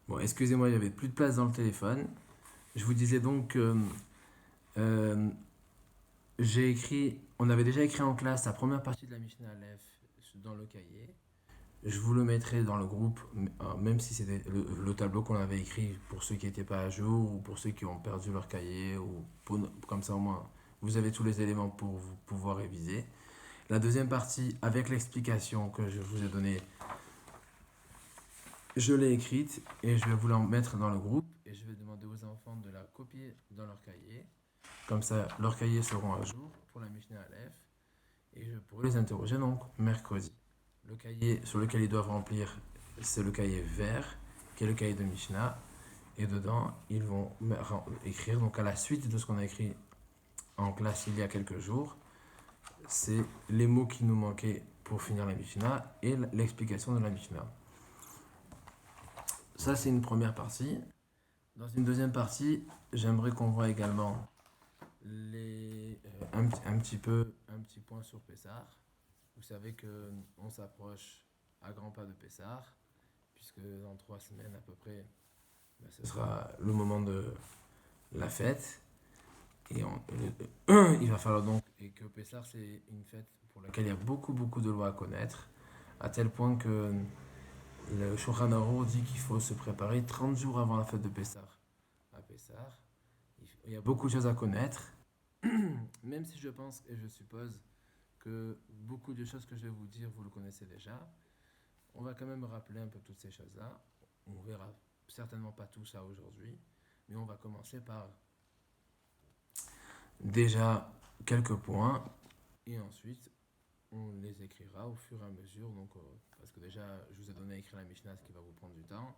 Bon, excusez-moi, il n'y avait plus de place dans le téléphone. Je vous disais donc que euh, on avait déjà écrit en classe la première partie de la Mishnah Aleph dans le cahier. Je vous le mettrai dans le groupe, même si c'était le tableau qu'on avait écrit pour ceux qui n'étaient pas à jour ou pour ceux qui ont perdu leur cahier, comme ça au moins vous avez tous les éléments pour vous pouvoir réviser. La deuxième partie, avec l'explication que je vous ai donnée, je l'ai écrite et je vais vous la mettre dans le groupe et je vais demander aux enfants de la copier dans leur cahier. Comme ça, leurs cahiers seront à jour pour la Mishnah Aleph et je pourrai les interroger donc mercredi. Le cahier sur lequel ils doivent remplir, c'est le cahier vert, qui est le cahier de Mishnah. Et dedans, ils vont écrire, donc à la suite de ce qu'on a écrit en classe il y a quelques jours, c'est les mots qui nous manquaient pour finir la Mishnah et l'explication de la Mishnah. Ça, c'est une première partie. Dans une deuxième partie, j'aimerais qu'on voit également un petit point sur Pessah. Vous savez qu'on s'approche à grands pas de Pessah, puisque dans 3 semaines à peu près, ce sera le moment de la fête. Il va falloir donc, et que Pessah c'est une fête pour laquelle il y a beaucoup de lois à connaître, à tel point que le Shulchan Aruch dit qu'il faut se préparer 30 jours avant la fête de Pessah. À Pessah, il y a beaucoup de choses à connaître, même si je pense et je suppose que beaucoup de choses que je vais vous dire, vous le connaissez déjà. On va quand même rappeler un peu toutes ces choses-là. On verra certainement pas tout ça aujourd'hui, mais on va commencer par déjà quelques points et ensuite on les écrira au fur et à mesure. Donc, parce que déjà, je vous ai donné à écrire la Mishnah, ce qui va vous prendre du temps,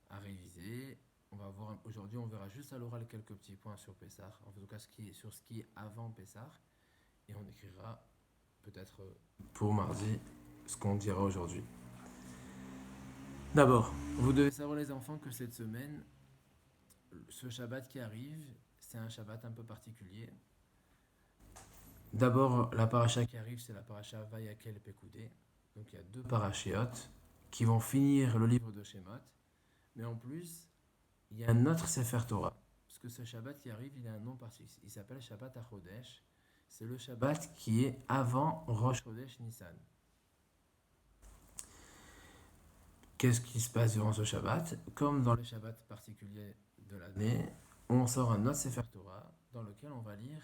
à réviser. On va voir aujourd'hui, on verra juste à l'oral quelques petits points sur Pessah, en tout cas sur ce qui est avant Pessah, et on écrira peut-être pour mardi ce qu'on dira aujourd'hui. D'abord, vous devez savoir les enfants que cette semaine, ce Shabbat qui arrive, c'est un Shabbat un peu particulier. D'abord, la paracha qui arrive, c'est la paracha Vayakel Pekoudé. Donc il y a deux parachiotes qui vont finir le livre de Shemot. Mais en plus, il y a un autre Sefer Torah. Parce que ce Shabbat qui arrive, il a un nom particulier. Il s'appelle Shabbat HaChodesh. C'est le Shabbat qui est avant Rosh Chodesh Nissan. Qu'est-ce qui se passe durant ce Shabbat? Comme dans les Shabbats particuliers de l'année, on sort un autre Sefer Torah dans lequel on va lire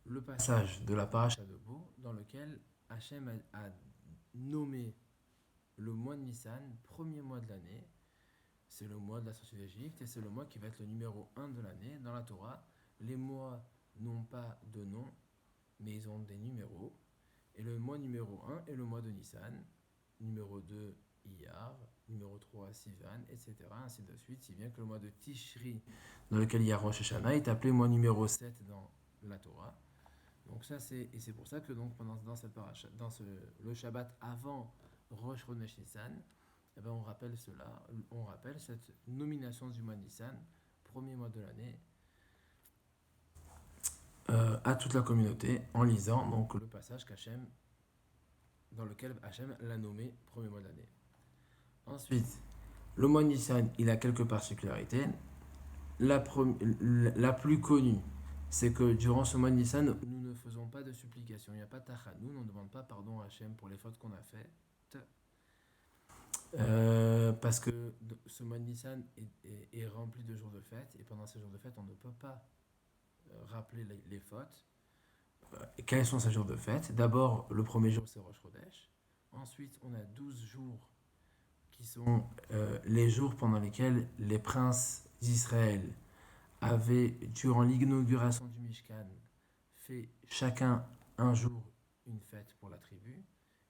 le passage de la paracha de Bo, dans lequel Hachem a nommé le mois de Nissan, premier mois de l'année. C'est le mois de la sortie d'Égypte et c'est le mois qui va être le numéro 1 de l'année dans la Torah. Les mois n'ont pas de nom, mais ils ont des numéros. Et le mois numéro 1 est le mois de Nissan, numéro 2 Iyar, numéro 3 Sivan, etc. Ainsi de suite, si bien que le mois de Tishri, dans lequel il y a Rosh Hashanah, est appelé mois numéro 7 dans la Torah. Donc ça c'est pour ça que donc dans cette paracha, le Shabbat avant Rosh Chodesh Nissan, eh ben on rappelle cela, on rappelle cette nomination du mois Nissan, premier mois de l'année, à toute la communauté en lisant donc le passage qu'Hachem, dans lequel Hachem l'a nommé premier mois de l'année. Ensuite, le mois Nissan, il a quelques particularités. La, la plus connue, c'est que durant ce mois de Nissan, nous ne faisons pas de supplication. Il n'y a pas de tachanoun, on ne demande pas pardon à Hachem pour les fautes qu'on a faites. Parce que ce mois de Nissan est rempli de jours de fête, et pendant ces jours de fête, on ne peut pas rappeler les fautes. Et quels sont ces jours de fête? D'abord, le premier jour, c'est Rosh Chodesh. Ensuite, on a 12 jours qui sont les jours pendant lesquels les princes d'Israël avaient, durant l'inauguration du Mishkan, fait chacun un jour une fête pour la tribu.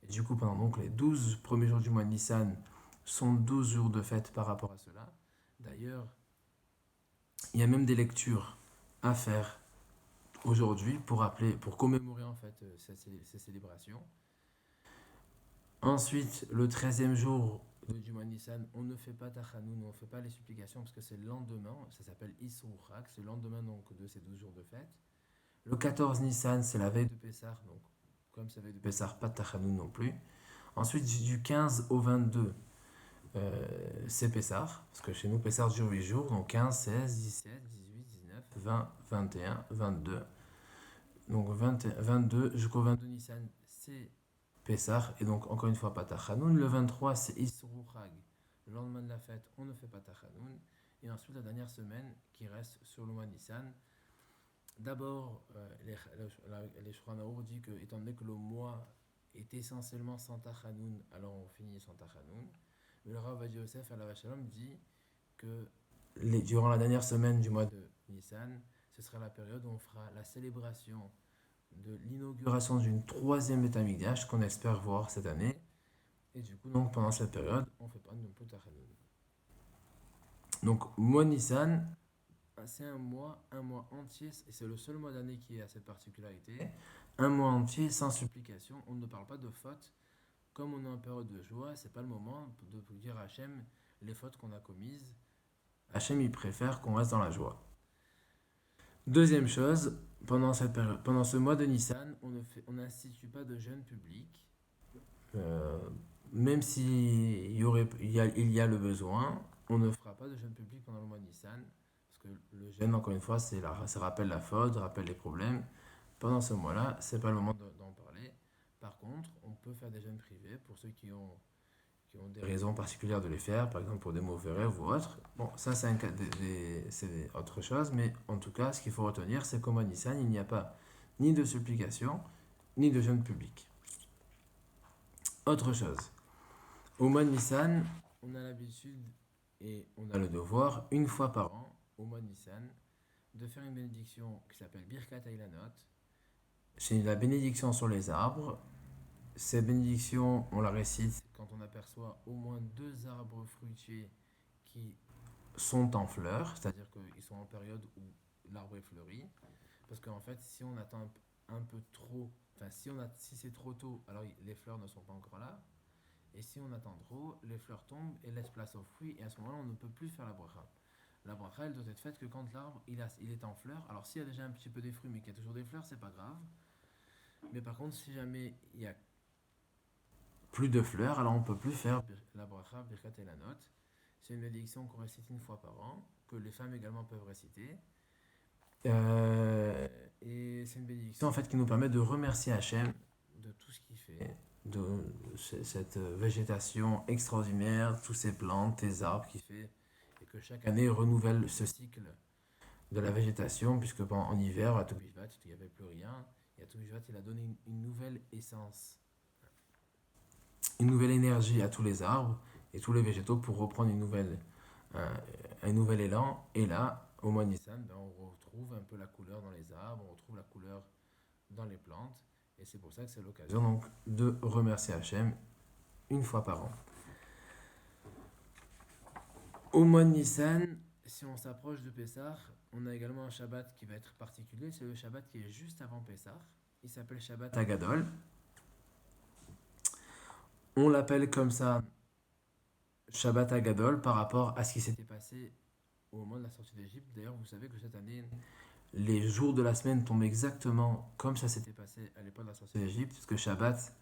Et du coup, pendant donc les 12 premiers jours du mois de Nissan, sont 12 jours de fête par rapport à cela. D'ailleurs, il y a même des lectures à faire aujourd'hui pour commémorer en fait ces célébrations. Ensuite, le 13e jour du mois de Nissan, on ne fait pas Tachanoun, on ne fait pas les supplications parce que c'est le lendemain, ça s'appelle Isrouchak, c'est le lendemain donc de ces 12 jours de fête. Le 14 Nissan, c'est la veille de Pessah, donc comme c'est la veille de Pessah, pas de Tachanoun non plus. Ensuite, du 15 au 22, c'est Pessah, parce que chez nous, Pessah dure 8 jours, donc 15, 16, 17, 18, 19, 20, 21, 22. Donc 20, 22 jusqu'au 22 Nissan, c'est Pessah, et donc encore une fois, pas Tachanoun. Le 23, c'est Isru Chag. Le lendemain de la fête, on ne fait pas Tachanoun. Et ensuite, la dernière semaine qui reste sur le mois Nissan. D'abord, les Shulchan Arour dit que, étant donné que le mois est essentiellement sans Tachanoun, alors on finit sans Tachanoun. Mais le Rav Ovadia Yosef à la Vachalom dit que durant la dernière semaine du mois de Nissan, ce sera la période où on fera la célébration de l'inauguration d'une troisième Beth Amikdash qu'on espère voir cette année. Et du coup, donc, pendant cette période, on ne fait pas non plus Tachanoun. Donc, mois Nissan, c'est un mois entier, et c'est le seul mois d'année qui a cette particularité. Un mois entier sans supplication, on ne parle pas de fautes. Comme on est en période de joie, c'est pas le moment de dire à Hachem les fautes qu'on a commises. Hachem, il préfère qu'on reste dans la joie. Deuxième chose, pendant ce mois de Nissan, on n'institue pas de jeûne public. Euh, Même s'il il y a le besoin, on ne fera pas de jeûne public pendant le mois de Nissan. Parce que le jeûne, encore une fois, ça rappelle la faute, rappelle les problèmes. Pendant ce mois-là, c'est pas le moment d'en parler. Par contre, on peut faire des jeûnes privés pour ceux qui ont des raisons particulières de les faire, par exemple pour des mauvais rêves ou autre. Bon, ça c'est c'est autre chose, mais en tout cas, ce qu'il faut retenir, c'est qu'au mois de Nissan, il n'y a pas ni de supplication, ni de jeûne public. Autre chose, au mois de Nissan, on a l'habitude et on a le devoir, une fois par an, au mois de Nissan, de faire une bénédiction qui s'appelle Birkat Ailanot. C'est la bénédiction sur les arbres. Cette bénédiction, on la récite quand on aperçoit au moins 2 arbres fruitiers qui sont en fleurs, c'est-à-dire qu'ils sont en période où l'arbre est fleuri. Parce qu'en fait, si on attend un peu trop, enfin si c'est trop tôt, alors les fleurs ne sont pas encore là. Et si on attend trop, les fleurs tombent et laissent place aux fruits, et à ce moment-là, on ne peut plus faire la bracha. La bracha, elle doit être faite que quand l'arbre il est en fleurs. Alors s'il y a déjà un petit peu des fruits, mais qu'il y a toujours des fleurs, c'est pas grave. Mais par contre, si jamais il y a plus de fleurs, alors on ne peut plus faire la bracha, birkat et la note. C'est une bénédiction qu'on récite une fois par an, que les femmes également peuvent réciter. Et c'est une bénédiction en fait qui nous permet de remercier Hachem de tout ce qu'il fait, de cette végétation extraordinaire, tous ces plantes, ces arbres qu'il fait, et que chaque année renouvelle ce cycle de la végétation, puisque en hiver, à Toubishvat, il n'y avait plus rien, et à Toubishvat, il a donné une nouvelle essence, une nouvelle énergie à tous les arbres et tous les végétaux pour reprendre un nouvel élan. Et là, au mois de Nissan, ben, on retrouve un peu la couleur dans les arbres, on retrouve la couleur dans les plantes. Et c'est pour ça que c'est l'occasion donc de remercier Hachem une fois par an. Au mois de Nissan, si on s'approche de Pessah, on a également un Shabbat qui va être particulier. C'est le Shabbat qui est juste avant Pessah. Il s'appelle Shabbat Agadol. On l'appelle comme ça Shabbat Agadol par rapport à ce qui s'était passé au moment de la sortie d'Égypte. D'ailleurs, vous savez que cette année, les jours de la semaine tombent exactement comme ça s'était passé à l'époque de la sortie d'Égypte, parce que Shabbat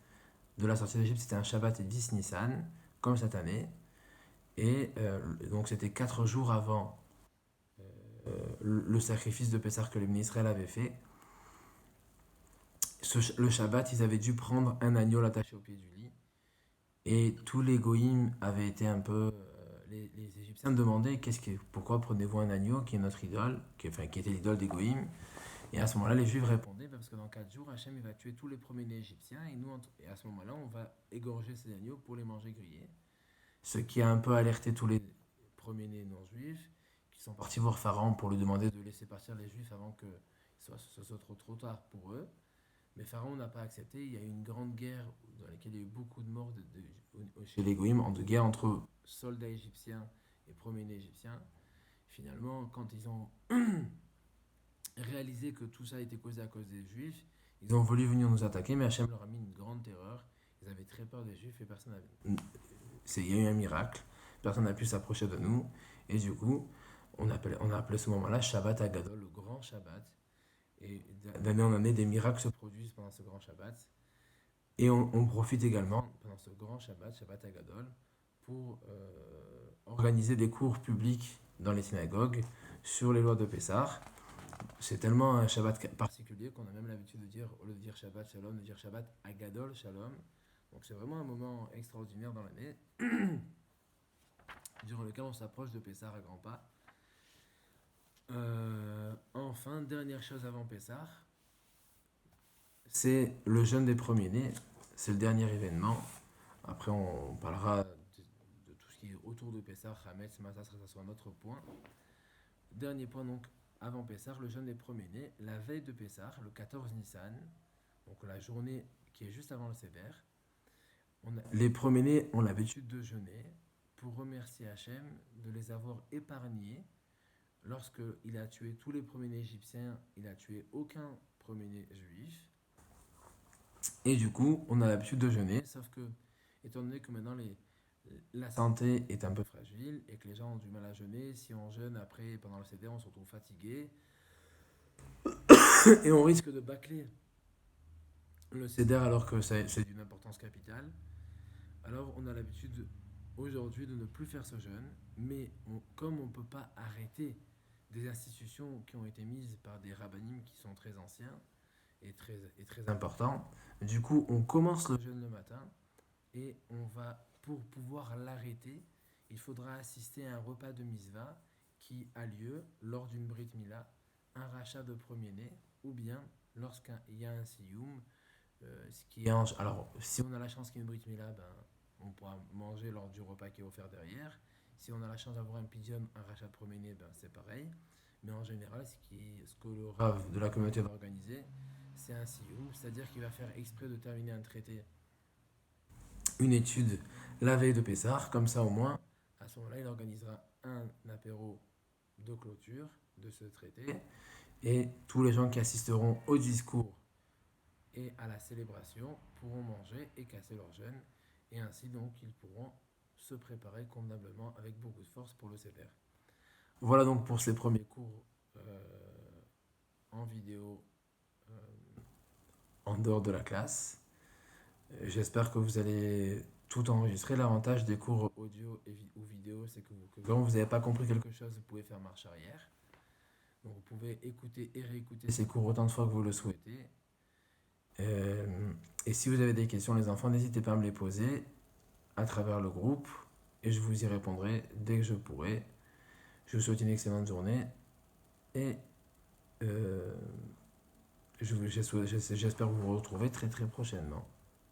de la sortie d'Égypte, c'était un Shabbat 10 Nissan, comme cette année. Et donc, c'était 4 jours avant le sacrifice de Pessah que les Israël avaient fait. Le Shabbat, ils avaient dû prendre un agneau attaché au pied du lit. Et tous les goïms avaient été un peu. Les Égyptiens demandaient pourquoi prenez-vous un agneau qui est notre idole, qui était l'idole des goïms. Et à ce moment-là, les Juifs répondaient parce que dans 4 jours, Hachem il va tuer tous les premiers-nés égyptiens et à ce moment-là, on va égorger ces agneaux pour les manger grillés. Ce qui a un peu alerté tous les premiers-nés non-juifs qui sont partis voir Pharaon pour lui demander de laisser partir les Juifs avant que ce soit trop tard pour eux. Mais Pharaon n'a pas accepté. Il y a eu une grande guerre dans laquelle il y a eu beaucoup de morts chez les Goïms, de guerre entre soldats égyptiens et premiers-nés égyptiens. Finalement, quand ils ont réalisé que tout ça était causé à cause des Juifs, ils ont voulu venir nous attaquer, mais Hachem leur a mis une grande terreur. Ils avaient très peur des Juifs et personne n'avait. Il y a eu un miracle. Personne n'a pu s'approcher de nous. Et du coup, on a appelé ce moment-là Shabbat Agadol, le grand Shabbat. Et d'année en année, des miracles se produisent pendant ce grand Shabbat. Et on profite également, pendant ce grand Shabbat, Shabbat Agadol, pour organiser des cours publics dans les synagogues sur les lois de Pessah. C'est tellement un Shabbat particulier qu'on a même l'habitude de dire, au lieu de dire Shabbat Shalom, de dire Shabbat Agadol Shalom. Donc c'est vraiment un moment extraordinaire dans l'année, durant lequel on s'approche de Pessah à grands pas. Enfin, dernière chose avant Pessah, c'est le jeûne des premiers-nés. C'est le dernier événement. Après, on parlera de tout ce qui est autour de Pessah, Hametz, Matzah, ça sera notre point. Dernier point donc, avant Pessah, le jeûne des premiers-nés, la veille de Pessah, le 14 Nissan, donc la journée qui est juste avant le Seder. Les premiers-nés ont l'habitude de jeûner pour remercier Hachem de les avoir épargnés. Lorsqu'il a tué tous les premiers-nés égyptiens, il n'a tué aucun premier-né juif. Et du coup, on a l'habitude de jeûner, sauf que, étant donné que maintenant la santé est un peu fragile et que les gens ont du mal à jeûner, si on jeûne après, pendant le Seder, on se retrouve fatigué et on risque de bâcler le Seder alors que c'est d'une importance capitale. Alors, on a l'habitude aujourd'hui de ne plus faire ce jeûne, mais comme on ne peut pas arrêter des institutions qui ont été mises par des rabbinim qui sont très anciens et très importants, du coup, on commence le jeûne le matin et on va, pour pouvoir l'arrêter, il faudra assister à un repas de Misva qui a lieu lors d'une Brit Mila, un rachat de premier-né, ou bien lorsqu'il y a un Siyum. Alors, si on a la chance qu'il y ait une Brit Mila, on pourra manger lors du repas qui est offert derrière. Si on a la chance d'avoir un pidium, un rachat de premier-né, c'est pareil. Mais en général, ce que le Rav de la communauté va organiser, c'est un Siyum, c'est-à-dire qu'il va faire exprès de terminer un traité, une étude la veille de Pessah, comme ça au moins, à ce moment-là, il organisera un apéro de clôture de ce traité, et tous les gens qui assisteront au discours et à la célébration pourront manger et casser leur jeûne, et ainsi donc ils pourront se préparer convenablement avec beaucoup de force pour le Seder. Voilà donc pour ces premiers cours en vidéo en dehors de la classe. J'espère que vous allez tout enregistrer. L'avantage des cours audio ou vidéo, c'est que quand vous n'avez pas compris quelque chose, vous pouvez faire marche arrière. Donc vous pouvez écouter et réécouter ces cours autant de fois que vous le souhaitez. Et si vous avez des questions, les enfants, n'hésitez pas à me les poser à travers le groupe et je vous y répondrai dès que je pourrai. Je vous souhaite une excellente journée et j'espère vous retrouver très très prochainement.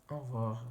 Au revoir.